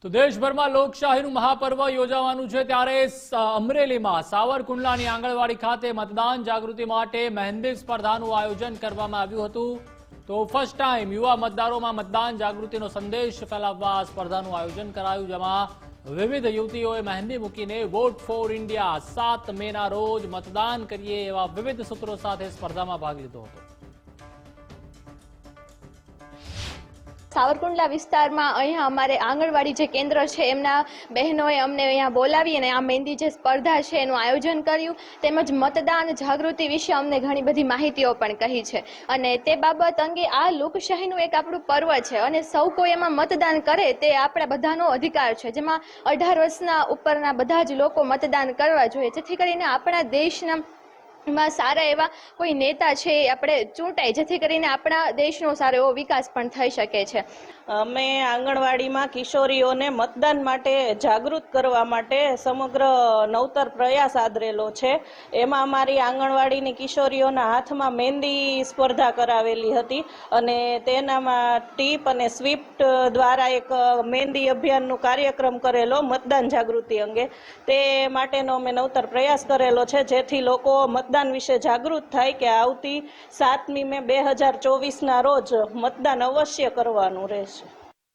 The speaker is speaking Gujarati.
તો દેશભરમાં લોકશાહીનું મહાપર્વ યોજાવાનું છે ત્યારે અમરેલીમાં સાવરકુંડલાની આંગણવાડી ખાતે મતદાન જાગૃતિ માટે મહેંદી સ્પર્ધાનું આયોજન કરવામાં આવ્યું હતું। તો ફર્સ્ટ ટાઈમ યુવા મતદારોમાં મતદાન જાગૃતિનો સંદેશ ફેલાવવા આ સ્પર્ધાનું આયોજન કરાયું, જેમાં વિવિધ યુવતીઓએ મહેંદી મૂકીને વોટ ફોર ઇન્ડિયા 7 મેના રોજ મતદાન કરીએ એવા વિવિધ સૂત્રો સાથે સ્પર્ધામાં ભાગ લીધો હતો। સાવરકુંડલા વિસ્તારમાં અહીંયા અમારે આંગણવાડી જે કેન્દ્ર છે એમના બહેનોએ અમને અહીંયા બોલાવી અને આ મહેંદી જે સ્પર્ધા છે એનું આયોજન કર્યું, તેમજ મતદાન જાગૃતિ વિશે અમને ઘણી બધી માહિતીઓ પણ કહી છે। અને તે બાબત અંગે આ લોકશાહીનું એક આપણું પર્વ છે અને સૌ કોઈ એમાં મતદાન કરે તે આપણા બધાનો અધિકાર છે, જેમાં 18 વર્ષના ઉપરના બધા જ લોકો મતદાન કરવા જોઈએ, જેથી કરીને આપણા દેશના માં સારા એવા કોઈ નેતા છે આપણે ચૂંટાય, જેથી કરીને આપણા દેશનો સારો એવો વિકાસ પણ થઈ શકે છે। અમે આંગણવાડીમાં કિશોરીઓને મતદાન માટે જાગૃત કરવા માટે સમગ્ર નવતર પ્રયાસ આદરેલો છે। એમાં અમારી આંગણવાડીની કિશોરીઓના હાથમાં મહેંદી સ્પર્ધા કરાવેલી હતી અને તેનામાં ટીપ અને સ્વીપ દ્વારા એક મહેંદી અભિયાનનું કાર્યક્રમ કરેલો મતદાન જાગૃતિ અંગે, તે માટેનો અમે નવતર પ્રયાસ કરેલો છે, જેથી લોકો મતદાન વિશે જાગૃત થાય કે આવતી 7મી મે 2024ના રોજ મતદાન અવશ્ય કરવાનું રહેશે।